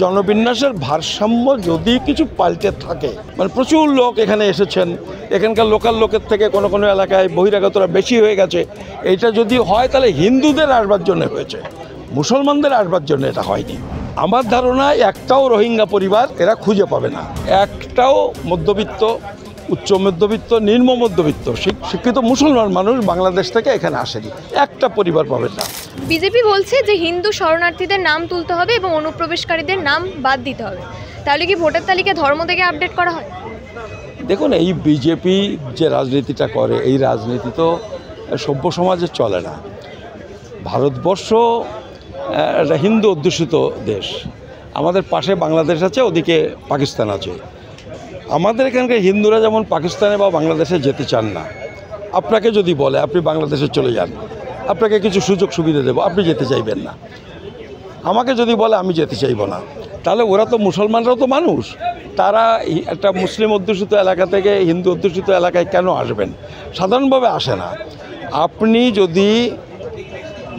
জনবিন্যাসের ভারসাম্য যদি কিছু পাল্টে থাকে, মানে প্রচুর লোক এখানে এসেছেন, এখানকার লোকাল লোকের থেকে কোনো কোনো এলাকায় বহিরাগতরা বেশি হয়ে গেছে, এইটা যদি হয় তাহলে হিন্দুদের আসবার জন্য হয়েছে, মুসলমানদের আসবার জন্য এটা হয়নি। আমার ধারণা একটাও রোহিঙ্গা পরিবার এরা খুঁজে পাবে না, একটাও মধ্যবিত্ত, উচ্চ মধ্যবিত্ত, নিম্ন মধ্যবিত্ত শিক্ষিত মুসলমান মানুষ বাংলাদেশ থেকে এখানে আসেনি, একটা পরিবার পাবেন না। বিজেপি বলছে যে হিন্দু শরণার্থীদের নাম তুলতে হবে এবং অনুপ্রবেশকারীদের নাম বাদ দিতে হবে, তাহলে কি ভোটার তালিকা ধর্ম থেকে আপডেট করা হয়? দেখুন, এই বিজেপি যে রাজনীতিটা করে, এই রাজনীতি তো সভ্য সমাজে চলে না। ভারতবর্ষ একটা হিন্দু অধ্যুষিত দেশ, আমাদের পাশে বাংলাদেশ আছে, ওদিকে পাকিস্তান আছে। আমাদের এখানকার হিন্দুরা যেমন পাকিস্তানে বা বাংলাদেশে যেতে চান না, আপনাকে যদি বলে আপনি বাংলাদেশে চলে যান, আপনাকে কিছু সুযোগ সুবিধা দেবো, আপনি যেতে চাইবেন না। আমাকে যদি বলে আমি যেতে চাইব না, তাহলে ওরা তো, মুসলমানরাও তো মানুষ, তারা একটা মুসলিম অধ্যুষিত এলাকা থেকে হিন্দু অধ্যুষিত এলাকায় কেন আসবেন? সাধারণভাবে আসে না। আপনি যদি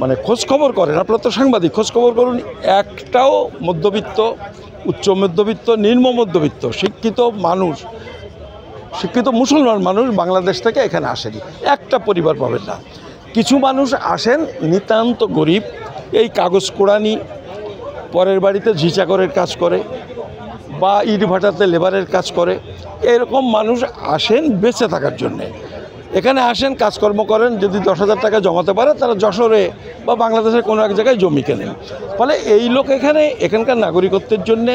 মানে খোঁজখবর করেন, আপনার তো সাংবাদিক, খোঁজখবর করুন, একটাও মধ্যবিত্ত, উচ্চ মধ্যবিত্ত, নিম্ন মধ্যবিত্ত শিক্ষিত মানুষ, শিক্ষিত মুসলমান মানুষ বাংলাদেশ থেকে এখানে আসেনি, একটা পরিবার পাবেন না। কিছু মানুষ আসেন নিতান্ত গরিব, এই কাগজ কোড়ানি, পরের বাড়িতে ঝিচাকরের কাজ করে বা ইট ভাটাতে লেবারের কাজ করে, এরকম মানুষ আসেন বেঁচে থাকার জন্যে। এখানে আসেন, কাজকর্ম করেন, যদি 10,000 টাকা জমাতে পারে তারা যশোরে বা বাংলাদেশের কোনো এক জায়গায় জমি কেনেন। ফলে এই লোক এখানকার নাগরিকত্বের জন্যে,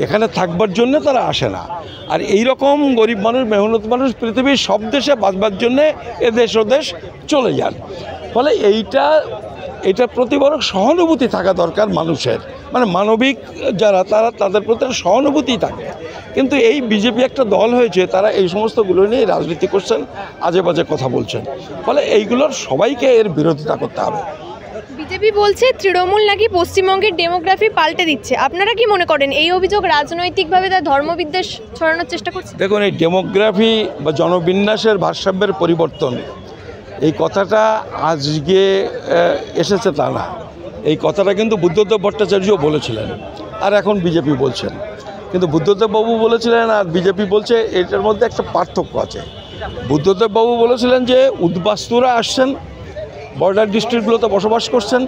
এখানে থাকবার জন্যে তারা আসে না। আর এই রকম গরিব মানুষ, মেহনত মানুষ পৃথিবীর সব দেশে বাঁচবার জন্যে এদেশ ওদেশ চলে যান। ফলে এইটার প্রতি বড় সহানুভূতি থাকা দরকার মানুষের, মানে মানবিক যারা তাদের প্রতি সহানুভূতি থাকে। কিন্তু এই বিজেপি একটা দল হয়েছে, তারা এই সমস্তগুলো নিয়ে রাজনীতি করছেন, আজে বাজে কথা বলছেন। ফলে এইগুলোর সবাইকে এর বিরোধিতা করতে হবে। বিজেপি বলছে তৃণমূল নাকি পশ্চিমবঙ্গের ডেমোগ্রাফি পাল্টে দিচ্ছে, আপনারা কি মনে করেন এই অভিযোগ রাজনৈতিকভাবে তার ধর্মবিদ্বেষ ছড়ানোর চেষ্টা করছে? দেখুন, এই ডেমোগ্রাফি বা জনবিন্যাসের ভারসাম্যের পরিবর্তন, এই কথাটা আজকে এসেছে তা না। এই কথাটা কিন্তু বুদ্ধদেব ভট্টাচার্যও বলেছিলেন, আর এখন বিজেপি বলছেন। কিন্তু বুদ্ধদেব বাবু বলেছিলেন আর বিজেপি বলছে, এটার মধ্যে একটা পার্থক্য আছে। বুদ্ধদেব বাবু বলেছিলেন যে উদ্বাস্তুরা আসছেন, বর্ডার ডিস্ট্রিক্টগুলোতে বসবাস করছেন,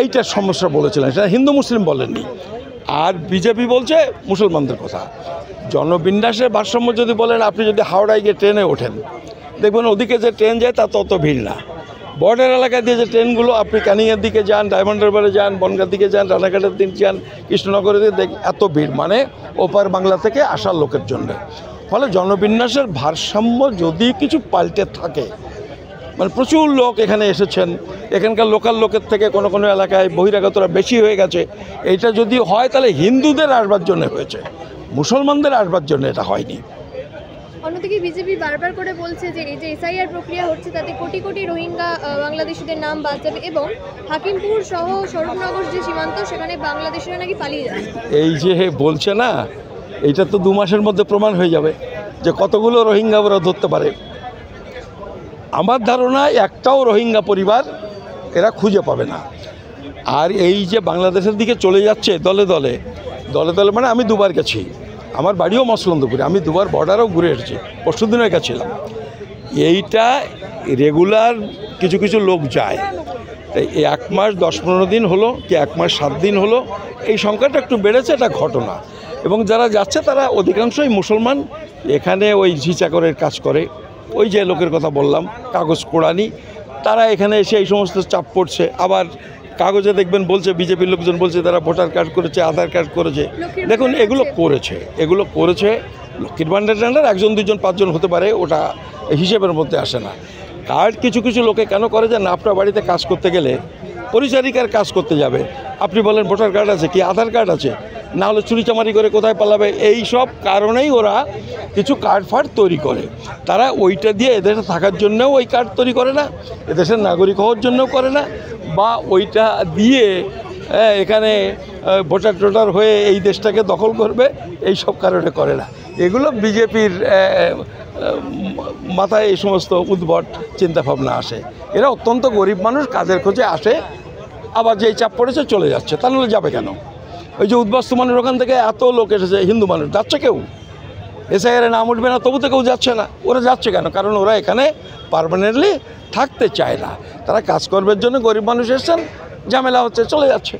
এইটার সমস্যা বলেছিলেন, সেটা হিন্দু মুসলিম বলেননি। আর বিজেপি বলছে মুসলমানদের কথা। জনবিন্যাসের ভারসাম্য যদি বলেন, আপনি যদি হাওড়ায় গিয়ে ট্রেনে ওঠেন, দেখবেন ওদিকে যে ট্রেন যায় তা তত ভিড় না। বর্ডার এলাকায় দিয়ে যে ট্রেনগুলো, আপনি ক্যানিংয়ের দিকে যান, ডায়মন্ড হারবারে যান, বনগাঁর দিকে যান, রানাঘাটের দিকে যান, কৃষ্ণনগরের দিকে এত ভিড়, মানে ওপার বাংলা থেকে আসার লোকের জন্য। ফলে জনবিন্যাসের ভারসাম্য যদি কিছু পাল্টে থাকে, মানে প্রচুর লোক এখানে এসেছেন, এখানকার লোকাল লোকের থেকে কোনো কোনো এলাকায় বহিরাগতরা বেশি হয়ে গেছে, এইটা যদি হয় তাহলে হিন্দুদের আসবার জন্য হয়েছে, মুসলমানদের আসবার জন্য এটা হয়নি। অন্যদিকে বিজেপি বারবার করে বলছে যে এই যে এসআইআর প্রক্রিয়া হচ্ছে তাতে কোটি কোটি রোহিঙ্গা বাংলাদেশিদের নাম বাদ যাবে এবং হাকিমপুর সহ স্বরূপনগর যে সীমান্ত, সেখানে বাংলাদেশিরা নাকি পালিয়ে যাবে। এই যে বলছে না, এইটা তো 2 মাসের মধ্যে প্রমাণ হয়ে যাবে যে কতগুলো রোহিঙ্গা ওরা ধরতে পারে। আমার ধারণা একটাও রোহিঙ্গা পরিবার এরা খুঁজে পাবে না। আর এই যে বাংলাদেশের দিকে চলে যাচ্ছে দলে দলে, মানে আমি 2বার গেছি, আমার বাড়িও মসলন্দপুরে, আমি 2বার বর্ডারও ঘুরে এসেছি, পরশুদিনও গেছিলাম। এইটা রেগুলার কিছু কিছু লোক যায়, তাই 1 মাস 10-15 দিন হলো কি 1 মাস 7 দিন হলো, এই সংখ্যাটা একটু বেড়েছে, এটা ঘটনা। এবং যারা যাচ্ছে তারা অধিকাংশই মুসলমান, এখানে ওই ঝিচাকরের কাজ করে, ওই যে লোকের কথা বললাম কাগজ কোড়ানি, তারা এখানে এসে এই সমস্ত চাপ পড়ছে। আবার কাগজে দেখবেন বলছে, বিজেপির লোকজন বলছে তারা ভোটার কার্ড করেছে, আধার কার্ড করেছে। দেখুন, এগুলো করেছে লক্ষ্মীর ভাণ্ডার টান্ডার 1, 2, 5 জন হতে পারে, ওটা হিসেবের মধ্যে আসে না। কার্ড কিছু কিছু লোকে কেন করে যে না, আপনার বাড়িতে কাজ করতে গেলে পরিচারিকার কাজ করতে যাবে, আপনি বলেন ভোটার কার্ড আছে কি আধার কার্ড আছে, না হলে চুরিচামারি করে কোথায় পালাবে, এই সব কারণেই ওরা কিছু কার্ড ফার্ড তৈরি করে। তারা ওইটা দিয়ে এদেশে থাকার জন্যও ওই কার্ড তৈরি করে না, এদেশের নাগরিক হওয়ার জন্যও করে না, বা ওইটা দিয়ে এখানে ভোটার টোটার হয়ে এই দেশটাকে দখল করবে, এই সব কারণে করে না। এগুলো বিজেপির মাথায় এই সমস্ত উদ্ভট চিন্তাভাবনা আসে। এরা অত্যন্ত গরিব মানুষ, কাজের খোঁজে আসে, আবার যেই চাপ পড়েছে চলে যাচ্ছে, তাহলে যাবে কেন? ওই যে উদ্বাস্তু মানুষ ওখান থেকে এত লোক এসেছে, হিন্দু মানুষ, যাচ্ছে কেউ? এসআইআরে নাম উঠবে না তবু তো কেউ যাচ্ছে না। ওরা যাচ্ছে কেন? কারণ ওরা এখানে পার্মানেন্টলি থাকতে চায় না, তারা কাজকর্মের জন্য গরিব মানুষ এসছেন, ঝামেলা হচ্ছে, চলে যাচ্ছে।